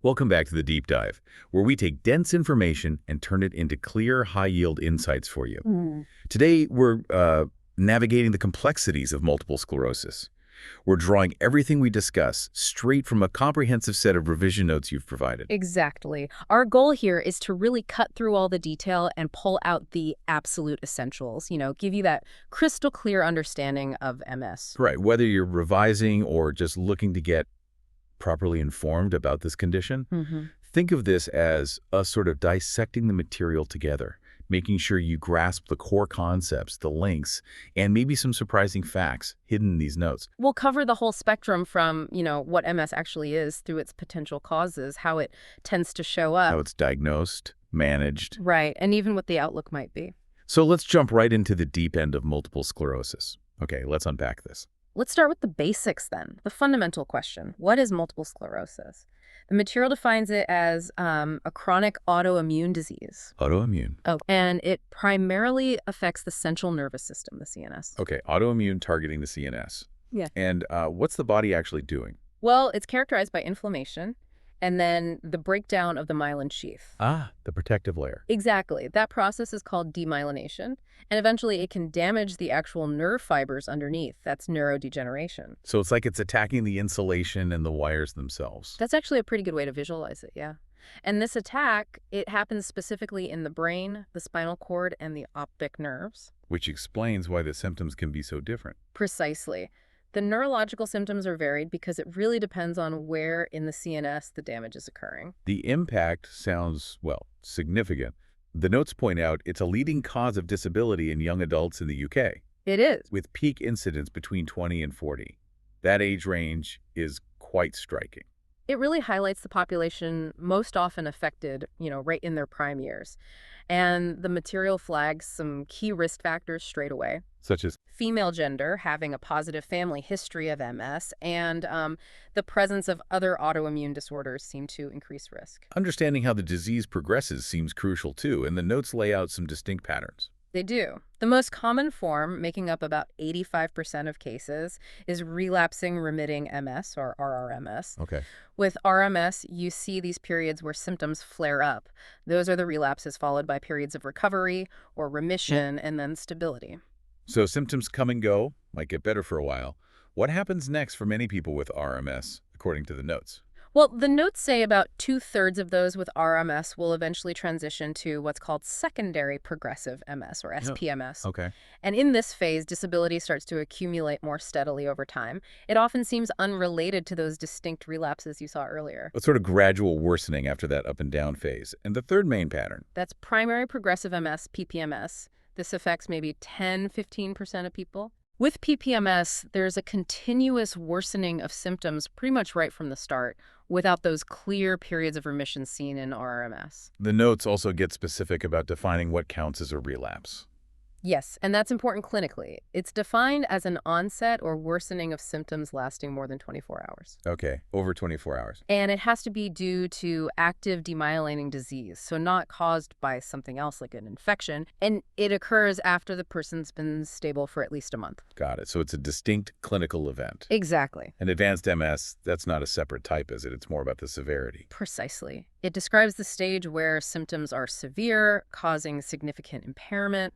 Welcome back to the Deep Dive, where we take dense information and turn it into clear, high-yield insights for you. Today, we're navigating the complexities of multiple sclerosis. We're drawing everything we discuss straight from a comprehensive set of revision notes you've provided. Exactly. Our goal here is to really cut through all the detail and pull out the absolute essentials, give you that crystal clear understanding of MS. Right, whether you're revising or just looking to get properly informed about this condition, think of this as us sort of dissecting the material together, making sure you grasp the core concepts, the links, and maybe some surprising facts hidden in these notes. We'll cover the whole spectrum from, what MS actually is through its potential causes, how it tends to show up. How it's diagnosed, managed. Right, and even what the outlook might be. So let's jump right into the deep end of multiple sclerosis. Okay, let's unpack this. Let's start with the basics then. The fundamental question, what is multiple sclerosis? The material defines it as a chronic autoimmune disease. Autoimmune. Oh, and it primarily affects the central nervous system, the CNS. Okay, autoimmune targeting the CNS. Yeah. And what's the body actually doing? Well, it's characterized by inflammation and then the breakdown of the myelin sheath. Ah, the protective layer. Exactly. That process is called demyelination, and eventually it can damage the actual nerve fibers underneath. That's neurodegeneration. So it's like it's attacking the insulation and the wires themselves. That's actually a pretty good way to visualize it, yeah. And this attack, it happens specifically in the brain, the spinal cord, and the optic nerves. Which explains why the symptoms can be so different. Precisely. The neurological symptoms are varied because it really depends on where in the CNS the damage is occurring. The impact sounds, well, significant. The notes point out it's a leading cause of disability in young adults in the UK, It is. with peak incidence between 20 and 40. That age range is quite striking. It really highlights the population most often affected, right in their prime years. And the material flags some key risk factors straight away. Such as Female gender, having a positive family history of MS, and the presence of other autoimmune disorders seem to increase risk. understanding how the disease progresses seems crucial too, and the notes lay out some distinct patterns. They do. The most common form, making up about 85% of cases, is relapsing remitting MS, or RRMS. Okay. With RMS, you see these periods where symptoms flare up. Those are the relapses followed by periods of recovery or remission and then stability. So symptoms come and go, might get better for a while. What happens next for many people with RMS, according to the notes? Well, the notes say about 2/3 of those with RMS will eventually transition to what's called secondary progressive MS, or SPMS. Okay. And in this phase, disability starts to accumulate more steadily over time. It often seems unrelated to those distinct relapses you saw earlier. A sort of gradual worsening after that up and down phase. And the third main pattern. That's primary progressive MS, PPMS. This affects maybe 10–15% of people. With PPMS, there's a continuous worsening of symptoms pretty much right from the start, without those clear periods of remission seen in RMS. The notes also get specific about defining what counts as a relapse. Yes, and that's important clinically. It's defined as an onset or worsening of symptoms lasting more than 24 hours. Okay, over 24 hours. And it has to be due to active demyelinating disease, so not caused by something else like an infection. And it occurs after the person's been stable for at least a month. Got it. So it's a distinct clinical event. Exactly. And advanced MS, that's not a separate type, is it? It's more about the severity. Precisely. It describes the stage where symptoms are severe, causing significant impairment.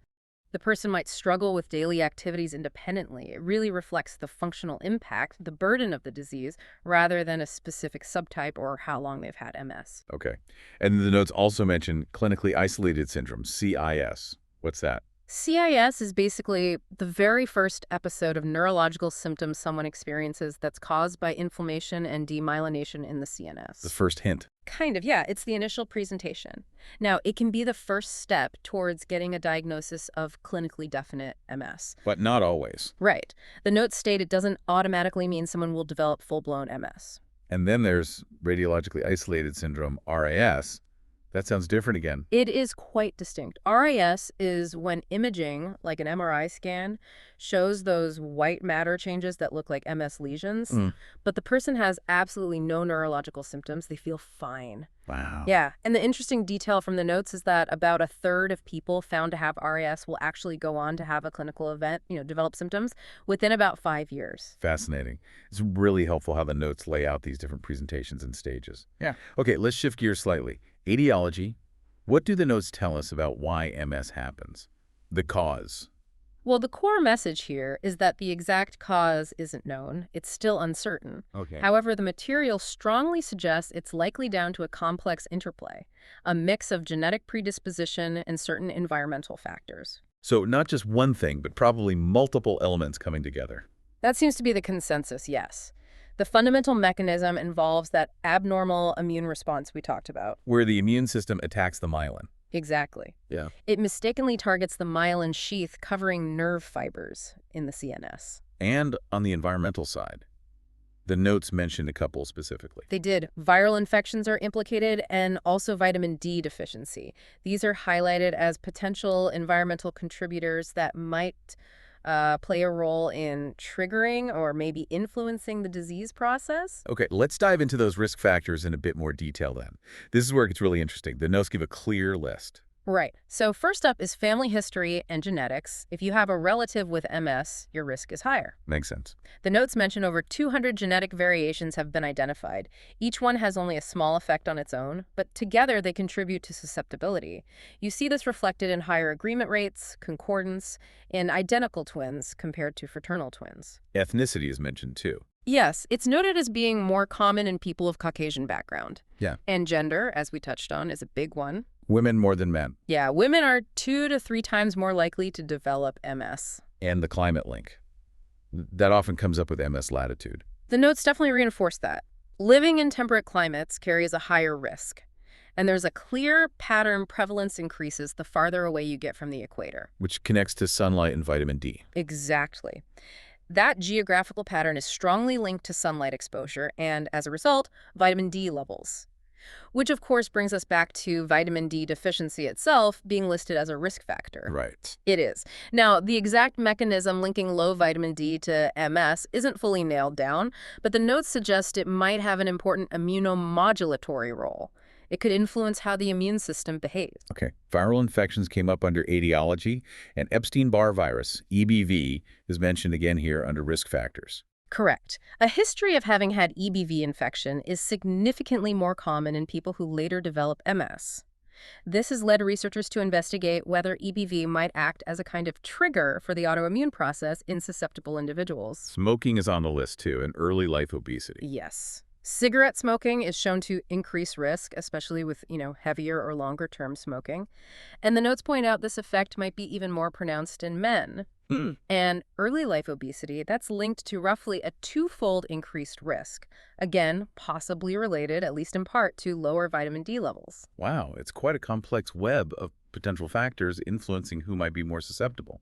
The person might struggle with daily activities independently. It really reflects the functional impact, the burden of the disease, rather than a specific subtype or how long they've had MS. Okay. And the notes also mention clinically isolated syndrome, CIS. What's that? CIS is basically the very first episode of neurological symptoms someone experiences that's caused by inflammation and demyelination in the CNS. The first hint. Kind of, yeah. It's the initial presentation. Now, it can be the first step towards getting a diagnosis of clinically definite MS. But not always. Right. The notes state it doesn't automatically mean someone will develop full-blown MS. And then there's radiologically isolated syndrome, RAS. That sounds different again. It is quite distinct. RAS is when imaging, like an MRI scan, shows those white matter changes that look like MS lesions, Mm. but the person has absolutely no neurological symptoms. They feel fine. Wow. Yeah, and the interesting detail from the notes is that about a third of people found to have RAS will actually go on to have a clinical event, develop symptoms within about 5 years. Fascinating. It's really helpful how the notes lay out these different presentations and stages. Yeah. Okay, let's shift gears slightly. Etiology. What do the notes tell us about why MS happens? The cause. Well, the core message here is that the exact cause isn't known. It's still uncertain. Okay. However, the material strongly suggests it's likely down to a complex interplay, a mix of genetic predisposition and certain environmental factors. So not just one thing, but probably multiple elements coming together. That seems to be the consensus, yes. The fundamental mechanism involves that abnormal immune response we talked about. Where the immune system attacks the myelin. Exactly. Yeah. It mistakenly targets the myelin sheath covering nerve fibers in the CNS. And on the environmental side. The notes mentioned a couple specifically. They did. Viral infections are implicated and also vitamin D deficiency. These are highlighted as potential environmental contributors that might play a role in triggering or maybe influencing the disease process. Okay, let's dive into those risk factors in a bit more detail then. This is where it gets really interesting. The notes give a clear list. Right. So first up is family history and genetics. If you have a relative with MS, your risk is higher. Makes sense. The notes mention over 200 genetic variations have been identified. Each one has only a small effect on its own, but together they contribute to susceptibility. You see this reflected in higher agreement rates, concordance, in identical twins compared to fraternal twins. Ethnicity is mentioned too. Yes, it's noted as being more common in people of Caucasian background. Yeah. And gender, as we touched on, is a big one. Women more than men. Yeah, women are 2 to 3 times more likely to develop MS. And the climate link. That often comes up with MS latitude. The notes definitely reinforce that. Living in temperate climates carries a higher risk. And there's a clear pattern prevalence increases the farther away you get from the equator. Which connects to sunlight and vitamin D. Exactly. That geographical pattern is strongly linked to sunlight exposure and, as a result, vitamin D levels. Which, of course, brings us back to vitamin D deficiency itself being listed as a risk factor. Right. It is. Now, the exact mechanism linking low vitamin D to MS isn't fully nailed down, but the notes suggest it might have an important immunomodulatory role. It could influence how the immune system behaves. Okay. Viral infections came up under etiology, and Epstein-Barr virus, EBV, is mentioned again here under risk factors. Correct. A history of having had EBV infection is significantly more common in people who later develop MS. This has led researchers to investigate whether EBV might act as a kind of trigger for the autoimmune process in susceptible individuals. Smoking is on the list too, and early life obesity. Yes. Cigarette smoking is shown to increase risk, especially with, heavier or longer-term smoking. And the notes point out this effect might be even more pronounced in men. And early life obesity, that's linked to roughly a 2-fold increased risk. Again, possibly related, at least in part, to lower vitamin D levels. Wow, it's quite a complex web of potential factors influencing who might be more susceptible.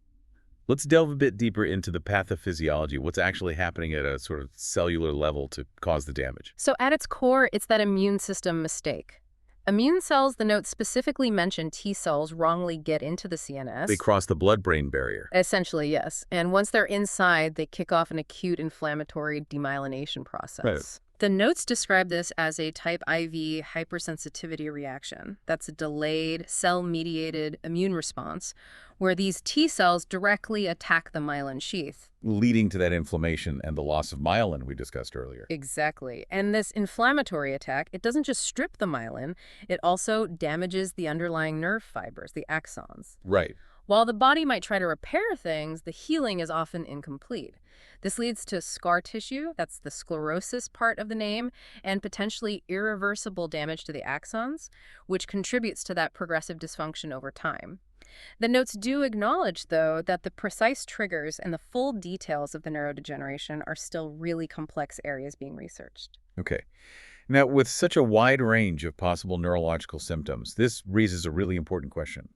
Let's delve a bit deeper into the pathophysiology, what's actually happening at a sort of cellular level to cause the damage. So at its core, it's that immune system mistake. Immune cells, the notes specifically mention T-cells, wrongly get into the CNS. They cross the blood-brain barrier. Essentially, yes. And once they're inside, they kick off an acute inflammatory demyelination process. Right. The notes describe this as a type IV hypersensitivity reaction. That's a delayed, cell-mediated immune response where these T-cells directly attack the myelin sheath. Leading to that inflammation and the loss of myelin we discussed earlier. Exactly. And this inflammatory attack, it doesn't just strip the myelin, it also damages the underlying nerve fibers, the axons. Right. While the body might try to repair things, the healing is often incomplete. This leads to scar tissue, that's the sclerosis part of the name, and potentially irreversible damage to the axons, which contributes to that progressive dysfunction over time. The notes do acknowledge, though, that the precise triggers and the full details of the neurodegeneration are still really complex areas being researched. Okay. Now, with such a wide range of possible neurological symptoms, this raises a really important question.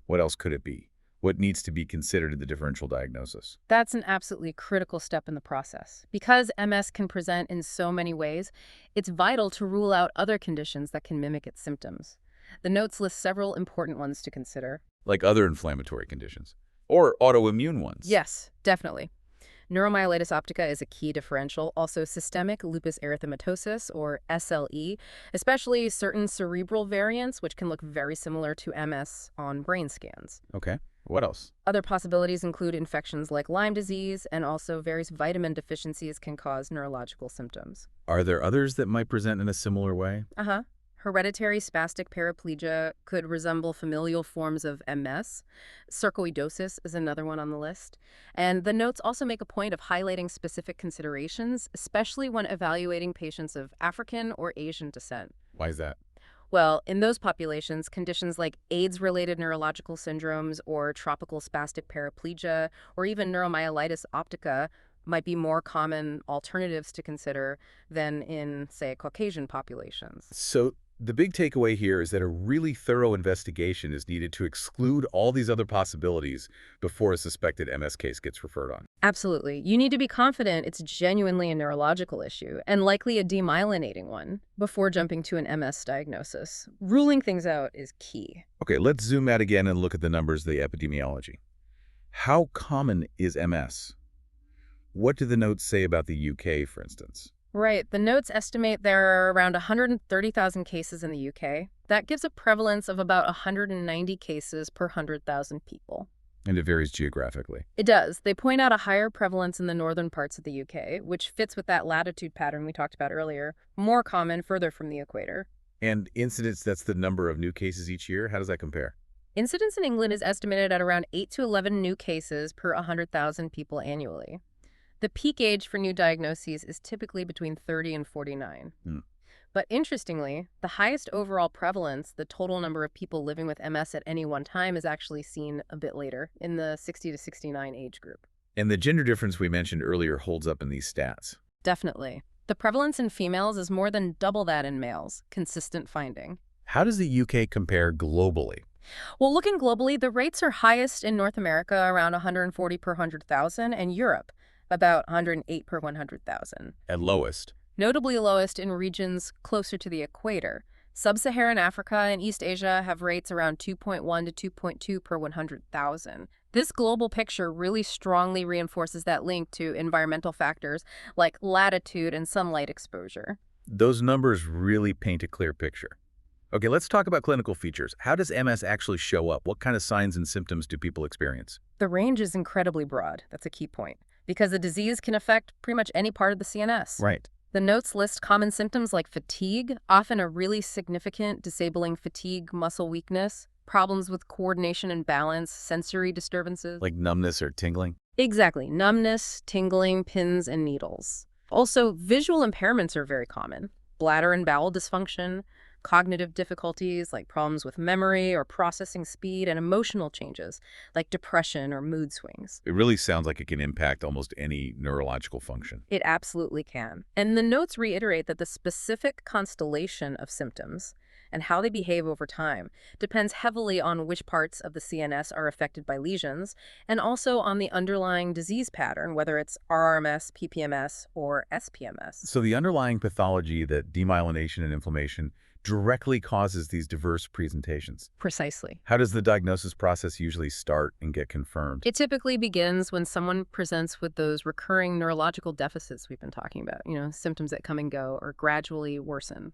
What else could it be? What needs to be considered in the differential diagnosis? That's an absolutely critical step in the process. Because MS can present in so many ways, it's vital to rule out other conditions that can mimic its symptoms. The notes list several important ones to consider. Like other inflammatory conditions. Or autoimmune ones. Yes, definitely. Neuromyelitis optica is a key differential, also systemic lupus erythematosus, or SLE, especially certain cerebral variants, which can look very similar to MS on brain scans. Okay. What else? Other possibilities include infections like Lyme disease, and also various vitamin deficiencies can cause neurological symptoms. Are there others that might present in a similar way? Uh-huh. Hereditary spastic paraplegia could resemble familial forms of MS. Sarcoidosis is another one on the list. And the notes also make a point of highlighting specific considerations, especially when evaluating patients of African or Asian descent. Why is that? Well, in those populations, conditions like AIDS-related neurological syndromes or tropical spastic paraplegia or even neuromyelitis optica might be more common alternatives to consider than in, say, Caucasian populations. So the big takeaway here is that a really thorough investigation is needed to exclude all these other possibilities before a suspected MS case gets referred on. Absolutely. You need to be confident it's genuinely a neurological issue, and likely a demyelinating one, before jumping to an MS diagnosis. Ruling things out is key. Okay, let's zoom out again and look at the numbers of the epidemiology. How common is MS? What do the notes say about the UK, for instance? Right. The notes estimate there are around 130,000 cases in the UK. That gives a prevalence of about 190 cases per 100,000 people. And it varies geographically. It does. They point out a higher prevalence in the northern parts of the UK, which fits with that latitude pattern we talked about earlier, more common further from the equator. And incidence, that's the number of new cases each year. How does that compare? Incidence in England is estimated at around 8 to 11 new cases per 100,000 people annually. The peak age for new diagnoses is typically between 30 and 49. But interestingly, the highest overall prevalence, the total number of people living with MS at any one time, is actually seen a bit later, in the 60 to 69 age group. And the gender difference we mentioned earlier holds up in these stats. Definitely. The prevalence in females is more than double that in males, consistent finding. How does the UK compare globally? Well, looking globally, the rates are highest in North America, around 140 per 100,000, and Europe, about 108 per 100,000. At lowest? Notably lowest in regions closer to the equator. Sub-Saharan Africa and East Asia have rates around 2.1 to 2.2 per 100,000. This global picture really strongly reinforces that link to environmental factors like latitude and sunlight exposure. Those numbers really paint a clear picture. Okay, let's talk about clinical features. How does MS actually show up? What kind of signs and symptoms do people experience? The range is incredibly broad. That's a key point, because the disease can affect pretty much any part of the CNS. Right. The notes list common symptoms like fatigue, often a really significant disabling fatigue, muscle weakness, problems with coordination and balance, sensory disturbances. Like numbness or tingling? Exactly. Numbness, tingling, pins, and needles. Also, visual impairments are very common. Bladder and bowel dysfunction, cognitive difficulties like problems with memory or processing speed, and emotional changes like depression or mood swings. It really sounds like it can impact almost any neurological function. It absolutely can. And the notes reiterate that the specific constellation of symptoms and how they behave over time depends heavily on which parts of the CNS are affected by lesions, and also on the underlying disease pattern, whether it's RRMS, PPMS, or SPMS. So the underlying pathology, that demyelination and inflammation, directly causes these diverse presentations. Precisely. How does the diagnosis process usually start and get confirmed? It typically begins when someone presents with those recurring neurological deficits we've been talking about, symptoms that come and go or gradually worsen.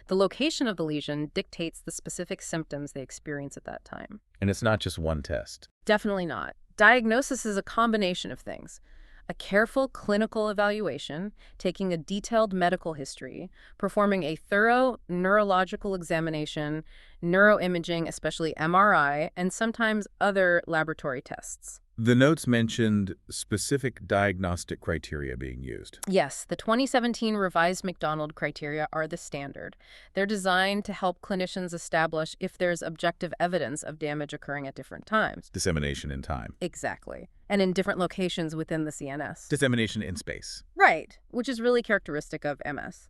The location of the lesion dictates the specific symptoms they experience at that time. And it's not just one test. Definitely not. Diagnosis is a combination of things. A careful clinical evaluation, taking a detailed medical history, performing a thorough neurological examination, neuroimaging, especially MRI, and sometimes other laboratory tests. The notes mentioned specific diagnostic criteria being used. Yes, the 2017 revised McDonald criteria are the standard. They're designed to help clinicians establish if there's objective evidence of damage occurring at different times. Dissemination in time. Exactly. And in different locations within the CNS. Dissemination in space. Right, which is really characteristic of MS.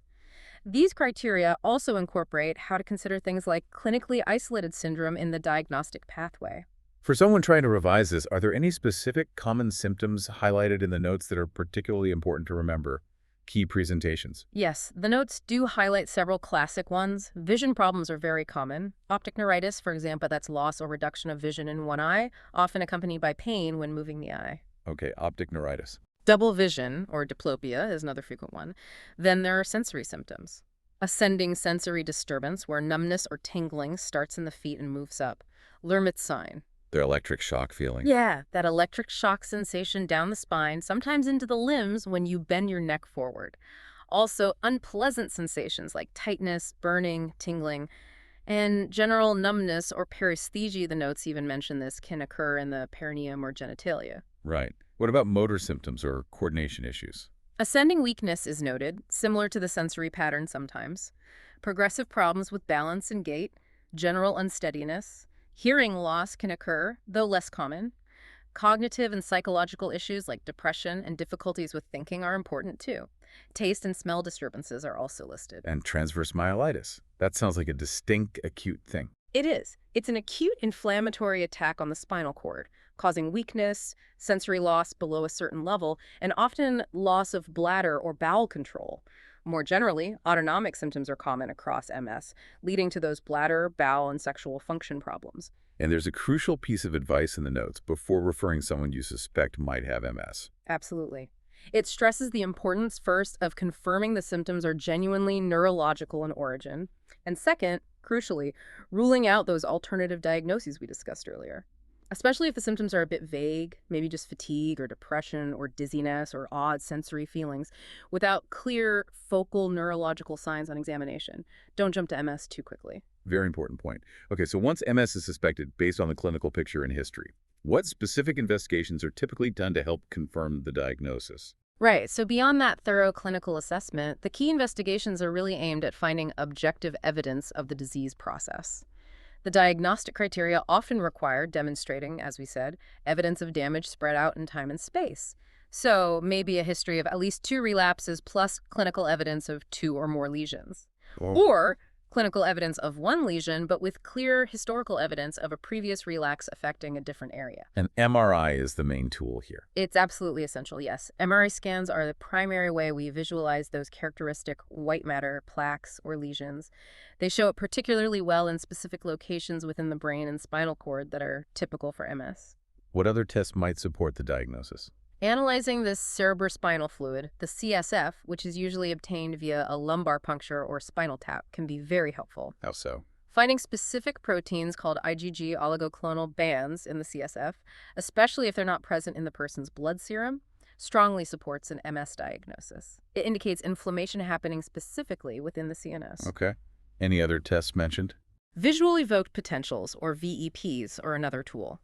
These criteria also incorporate how to consider things like clinically isolated syndrome in the diagnostic pathway. For someone trying to revise this, are there any specific common symptoms highlighted in the notes that are particularly important to remember? key presentations? Yes, the notes do highlight several classic ones. Vision problems are very common. Optic neuritis, for example, that's loss or reduction of vision in one eye, often accompanied by pain when moving the eye. Okay, optic neuritis. Double vision, or diplopia, is another frequent one. Then there are sensory symptoms. Ascending sensory disturbance, where numbness or tingling starts in the feet and moves up. Lermit's sign. The electric shock feeling. Yeah, that electric shock sensation down the spine, sometimes into the limbs when you bend your neck forward. Also, unpleasant sensations like tightness, burning, tingling, and general numbness or paresthesia, the notes even mention this, can occur in the perineum or genitalia. Right. What about motor symptoms or coordination issues? Ascending weakness is noted, similar to the sensory pattern sometimes. Progressive problems with balance and gait, general unsteadiness. Hearing loss can occur, though less common. Cognitive and psychological issues like depression and difficulties with thinking are important too. Taste and smell disturbances are also listed. And transverse myelitis. That sounds like a distinct acute thing. It is. It's an acute inflammatory attack on the spinal cord, causing weakness, sensory loss below a certain level, and often loss of bladder or bowel control. More generally, autonomic symptoms are common across MS, leading to those bladder, bowel, and sexual function problems. And there's a crucial piece of advice in the notes before referring someone you suspect might have MS. Absolutely. It stresses the importance, first, of confirming the symptoms are genuinely neurological in origin, and second, crucially, ruling out those alternative diagnoses we discussed earlier. Especially if the symptoms are a bit vague, maybe just fatigue or depression or dizziness or odd sensory feelings, without clear focal neurological signs on examination. Don't jump to MS too quickly. Very important point. Okay, so once MS is suspected based on the clinical picture and history, what specific investigations are typically done to help confirm the diagnosis? Right, so beyond that thorough clinical assessment, the key investigations are really aimed at finding objective evidence of the disease process. The diagnostic criteria often require demonstrating, as we said, evidence of damage spread out in time and space. So maybe a history of at least 2 relapses plus clinical evidence of 2 or more lesions. Or clinical evidence of 1 lesion, but with clear historical evidence of a previous relapse affecting a different area. An MRI is the main tool here. It's absolutely essential, yes. MRI scans are the primary way we visualize those characteristic white matter, plaques, or lesions. They show up particularly well in specific locations within the brain and spinal cord that are typical for MS. What other tests might support the diagnosis? Analyzing this cerebrospinal fluid, the CSF, which is usually obtained via a lumbar puncture or spinal tap, can be very helpful. How so? Finding specific proteins called IgG oligoclonal bands in the CSF, especially if they're not present in the person's blood serum, strongly supports an MS diagnosis. It indicates inflammation happening specifically within the CNS. Okay. Any other tests mentioned? Visual evoked potentials, or VEPs, are another tool.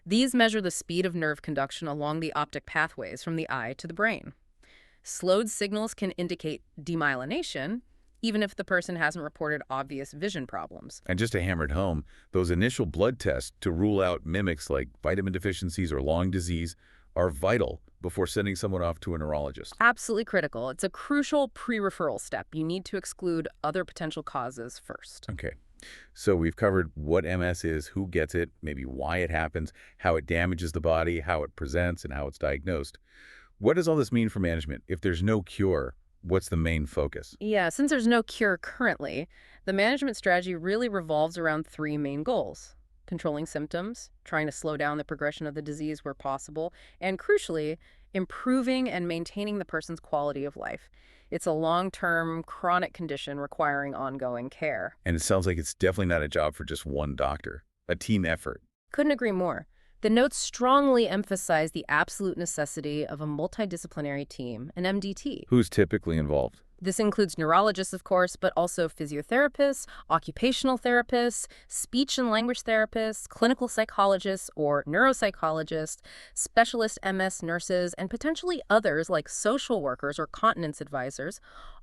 These measure the speed of nerve conduction along the optic pathways from the eye to the brain. Slowed signals can indicate demyelination, even if the person hasn't reported obvious vision problems. And just to hammer it home, those initial blood tests to rule out mimics like vitamin deficiencies or lung disease are vital before sending someone off to a neurologist. Absolutely critical. It's a crucial pre-referral step. You need to exclude other potential causes first. Okay. So we've covered what MS is, who gets it, maybe why it happens, how it damages the body, how it presents, and how it's diagnosed. What does all this mean for management? If there's no cure, what's the main focus? Yeah, since there's no cure currently, the management strategy really revolves around 3 main goals: controlling symptoms, trying to slow down the progression of the disease where possible, and crucially, improving and maintaining the person's quality of life. It's a long-term, chronic condition requiring ongoing care. And it sounds like it's definitely not a job for just one doctor, a team effort. Couldn't agree more. The notes strongly emphasize the absolute necessity of a multidisciplinary team, an MDT. Who's typically involved? This includes neurologists, of course, but also physiotherapists, occupational therapists, speech and language therapists, clinical psychologists or neuropsychologists, specialist MS nurses, and potentially others like social workers or continence advisors,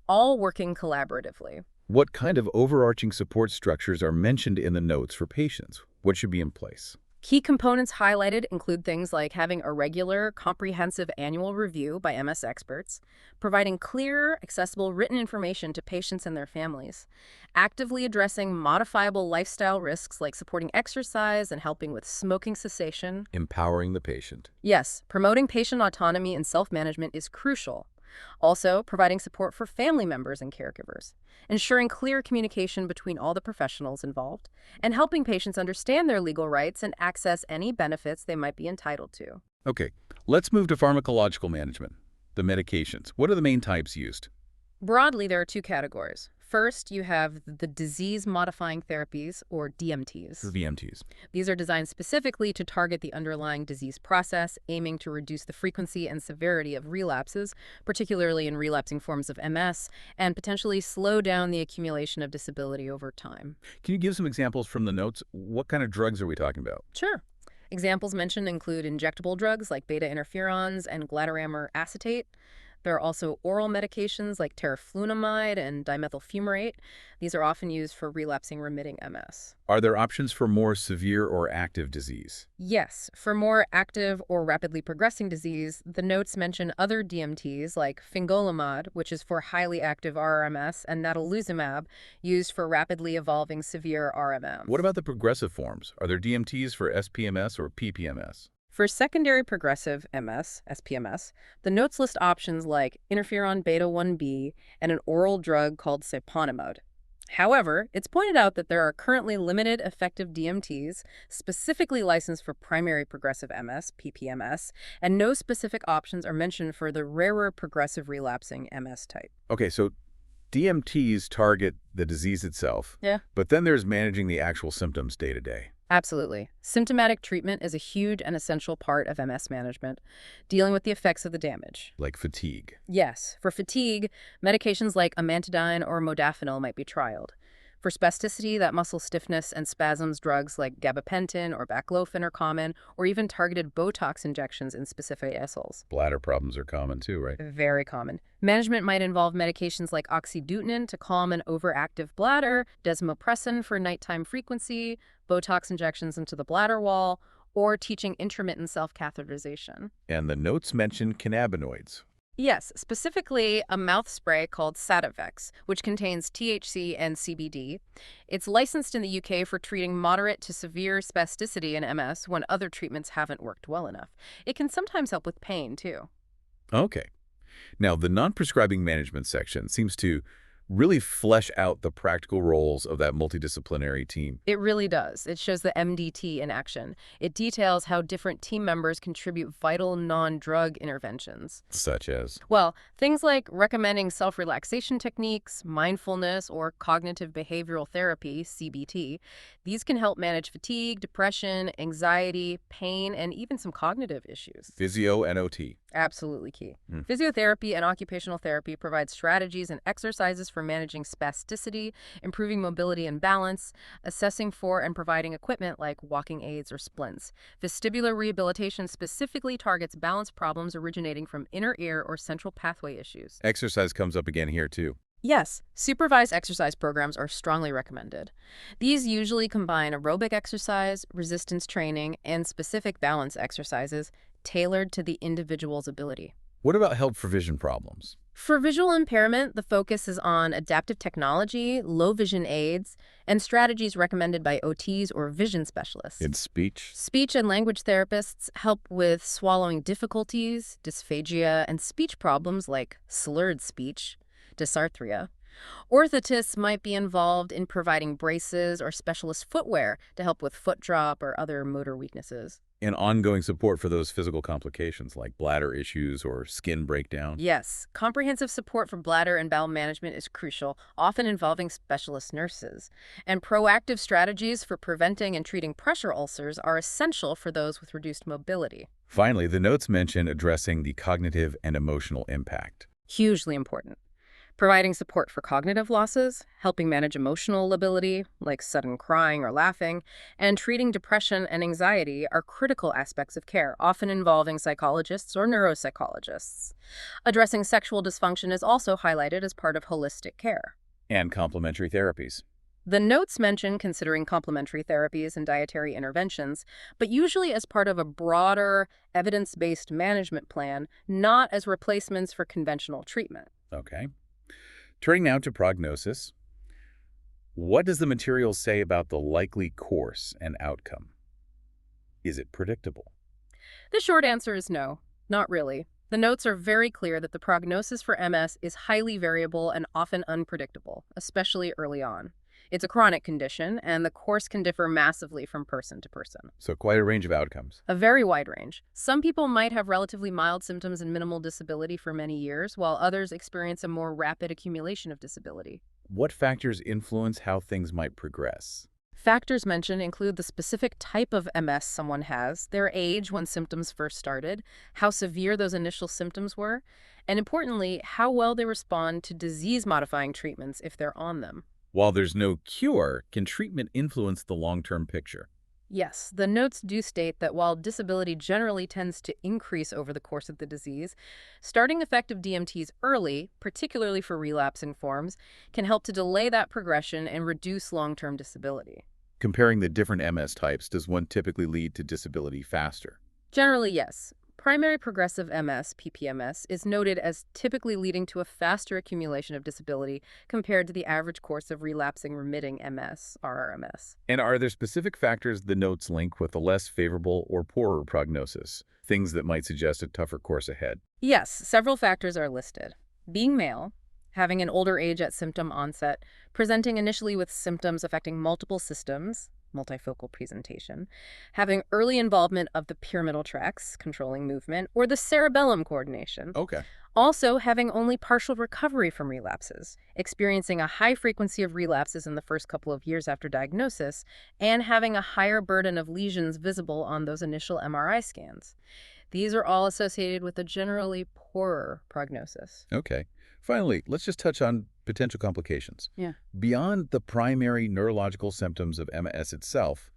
all working collaboratively. What kind of overarching support structures are mentioned in the notes for patients? What should be in place? Key components highlighted include things like having a regular, comprehensive annual review by MS experts, providing clear, accessible written information to patients and their families, actively addressing modifiable lifestyle risks like supporting exercise and helping with smoking cessation. Empowering the patient. Yes, promoting patient autonomy and self-management is crucial. Also, providing support for family members and caregivers, ensuring clear communication between all the professionals involved, and helping patients understand their legal rights and access any benefits they might be entitled to. Okay, let's move to pharmacological management. The medications. What are the main types used? Broadly, there are two categories. First, you have the disease-modifying therapies, or DMTs. VMTs. These are designed specifically to target the underlying disease process, aiming to reduce the frequency and severity of relapses, particularly in relapsing forms of MS, and potentially slow down the accumulation of disability over time. Can you give some examples from the notes? What kind of drugs are we talking about? Sure. Examples mentioned include injectable drugs like beta interferons and glatiramer acetate. There are also oral medications like teriflunomide and dimethyl fumarate. These are often used for relapsing remitting MS. Are there options for more severe or active disease? Yes, for more active or rapidly progressing disease, the notes mention other DMTs like fingolimod, which is for highly active RRMS, and natalizumab, used for rapidly evolving severe RMM. What about the progressive forms? Are there DMTs for SPMS or PPMS? For secondary progressive MS, SPMS, the notes list options like interferon beta 1b and an oral drug called siponimod. However, it's pointed out that there are currently limited effective DMTs specifically licensed for primary progressive MS, PPMS, and no specific options are mentioned for the rarer progressive relapsing MS type. Okay, so DMTs target the disease itself, Yeah. but then there's managing the actual symptoms day to day. Absolutely. Symptomatic treatment is a huge and essential part of MS management, dealing with the effects of the damage. Like fatigue. Yes, for fatigue, medications like amantadine or modafinil might be trialed. For spasticity, that muscle stiffness and spasms, drugs like gabapentin or baclofen are common, or even targeted Botox injections in specific vessels. Bladder problems are common too, right? Very common. Management might involve medications like oxybutynin to calm an overactive bladder, desmopressin for nighttime frequency, Botox injections into the bladder wall, or teaching intermittent self-catheterization. And the notes mention cannabinoids. Yes, specifically a mouth spray called Sativex, which contains THC and CBD. It's licensed in the UK for treating moderate to severe spasticity in MS when other treatments haven't worked well enough. It can sometimes help with pain, too. Okay. Now, the non-prescribing management section seems to really flesh out the practical roles of that multidisciplinary team. It really does. It shows the MDT in action. It details how different team members contribute vital non-drug interventions. Such as? Well, things like recommending self-relaxation techniques, mindfulness, or cognitive behavioral therapy, CBT. These can help manage fatigue, depression, anxiety, pain, and even some cognitive issues. Physio and OT. Absolutely key. Physiotherapy and occupational therapy provide strategies and exercises for managing spasticity, improving mobility and balance, assessing for and providing equipment like walking aids or splints. Vestibular rehabilitation specifically targets balance problems originating from inner ear or central pathway issues. Exercise comes up again here too. Yes, supervised exercise programs are strongly recommended. These usually combine aerobic exercise, resistance training, and specific balance exercises tailored to the individual's ability. What about help for vision problems? For visual impairment, the focus is on adaptive technology, low vision aids, and strategies recommended by OTs or vision specialists. In speech? Speech and language therapists help with swallowing difficulties, dysphagia, and speech problems like slurred speech, dysarthria. Orthotists might be involved in providing braces or specialist footwear to help with foot drop or other motor weaknesses. And ongoing support for those physical complications like bladder issues or skin breakdown? Yes, comprehensive support for bladder and bowel management is crucial, often involving specialist nurses. And proactive strategies for preventing and treating pressure ulcers are essential for those with reduced mobility. Finally, the notes mention addressing the cognitive and emotional impact. Hugely important. Providing support for cognitive losses, helping manage emotional lability, like sudden crying or laughing, and treating depression and anxiety are critical aspects of care, often involving psychologists or neuropsychologists. Addressing sexual dysfunction is also highlighted as part of holistic care. And complementary therapies. The notes mention considering complementary therapies and dietary interventions, but usually as part of a broader, evidence-based management plan, not as replacements for conventional treatment. Okay. Turning now to prognosis, what does the material say about the likely course and outcome? Is it predictable? The short answer is no, not really. The notes are very clear that the prognosis for MS is highly variable and often unpredictable, especially early on. It's a chronic condition, and the course can differ massively from person to person. So quite a range of outcomes. A very wide range. Some people might have relatively mild symptoms and minimal disability for many years, while others experience a more rapid accumulation of disability. What factors influence how things might progress? Factors mentioned include the specific type of MS someone has, their age when symptoms first started, how severe those initial symptoms were, and importantly, how well they respond to disease-modifying treatments if they're on them. While there's no cure, can treatment influence the long-term picture? Yes, the notes do state that while disability generally tends to increase over the course of the disease, starting effective DMTs early, particularly for relapsing forms, can help to delay that progression and reduce long-term disability. Comparing the different MS types, does one typically lead to disability faster? Generally, yes. Primary progressive MS, PPMS, is noted as typically leading to a faster accumulation of disability compared to the average course of relapsing remitting MS, RRMS. And are there specific factors the notes link with a less favorable or poorer prognosis? Things that might suggest a tougher course ahead? Yes, several factors are listed. Being male, having an older age at symptom onset, presenting initially with symptoms affecting multiple systems, multifocal presentation, having early involvement of the pyramidal tracts, controlling movement, or the cerebellum coordination. Okay. Also, having only partial recovery from relapses, experiencing a high frequency of relapses in the first couple of years after diagnosis, and having a higher burden of lesions visible on those initial MRI scans. These are all associated with a generally poorer prognosis. Okay. Finally, let's just touch on potential complications. Yeah. Beyond the primary neurological symptoms of MS itself,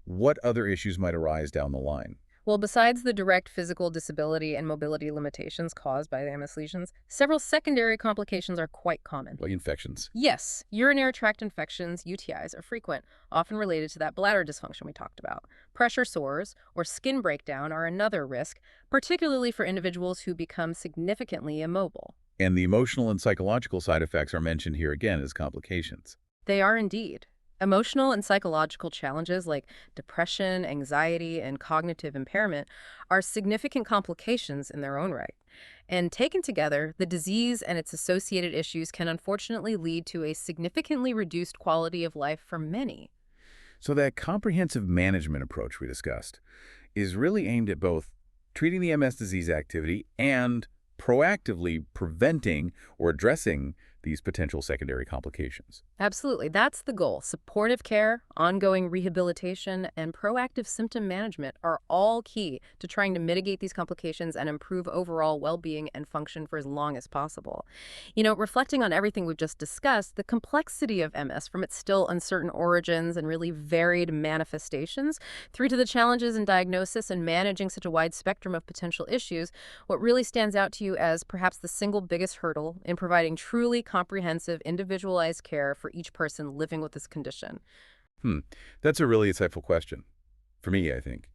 what other issues might arise down the line? Well, besides the direct physical disability and mobility limitations caused by the MS lesions, several secondary complications are quite common. Like infections? Yes, urinary tract infections, UTIs, are frequent, often related to that bladder dysfunction we talked about. Pressure sores or skin breakdown are another risk, particularly for individuals who become significantly immobile. And the emotional and psychological side effects are mentioned here again as complications. They are indeed. Emotional and psychological challenges like depression, anxiety, and cognitive impairment are significant complications in their own right. And taken together, the disease and its associated issues can unfortunately lead to a significantly reduced quality of life for many. So that comprehensive management approach we discussed is really aimed at both treating the MS disease activity and proactively preventing or addressing these potential secondary complications. Absolutely. That's the goal. Supportive care, ongoing rehabilitation, and proactive symptom management are all key to trying to mitigate these complications and improve overall well-being and function for as long as possible. You know, reflecting on everything we've just discussed, the complexity of MS, from its still uncertain origins and really varied manifestations, through to the challenges in diagnosis and managing such a wide spectrum of potential issues, what really stands out to you as perhaps the single biggest hurdle in providing truly comprehensive, individualized care for each person living with this condition? That's a really insightful question. For me, I think.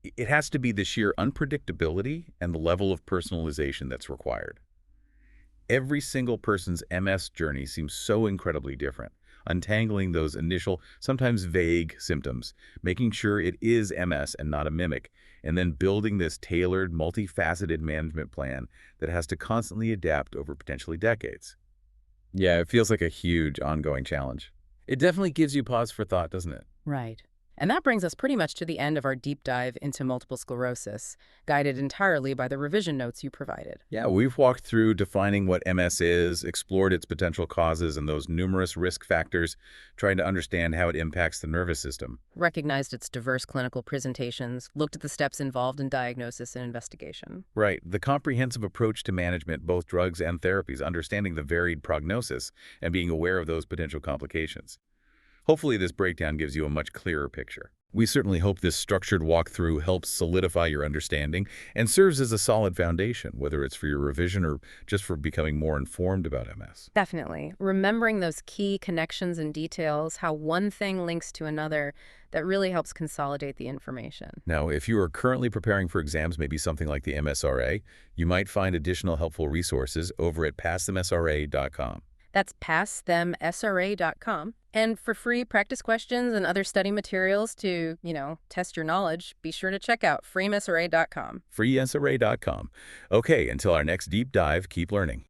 It has to be the sheer unpredictability and the level of personalization that's required. Every single person's MS journey seems so incredibly different. Untangling those initial, sometimes vague symptoms, making sure it is MS and not a mimic, and then building this tailored, multifaceted management plan that has to constantly adapt over potentially decades. Yeah, it feels like a huge ongoing challenge. It definitely gives you pause for thought, doesn't it? Right. And that brings us pretty much to the end of our deep dive into multiple sclerosis, guided entirely by the revision notes you provided. Yeah, we've walked through defining what MS is, explored its potential causes and those numerous risk factors, trying to understand how it impacts the nervous system. Recognized its diverse clinical presentations, looked at the steps involved in diagnosis and investigation. Right. The comprehensive approach to management, both drugs and therapies, understanding the varied prognosis and being aware of those potential complications. Hopefully this breakdown gives you a much clearer picture. We certainly hope this structured walkthrough helps solidify your understanding and serves as a solid foundation, whether it's for your revision or just for becoming more informed about MS. Definitely. Remembering those key connections and details, how one thing links to another, that really helps consolidate the information. Now, if you are currently preparing for exams, maybe something like the MSRA, you might find additional helpful resources over at passthemsra.com. That's passthemsra.com. And for free practice questions and other study materials to, test your knowledge, be sure to check out freemsra.com. freemsra.com. Okay, until our next deep dive, keep learning.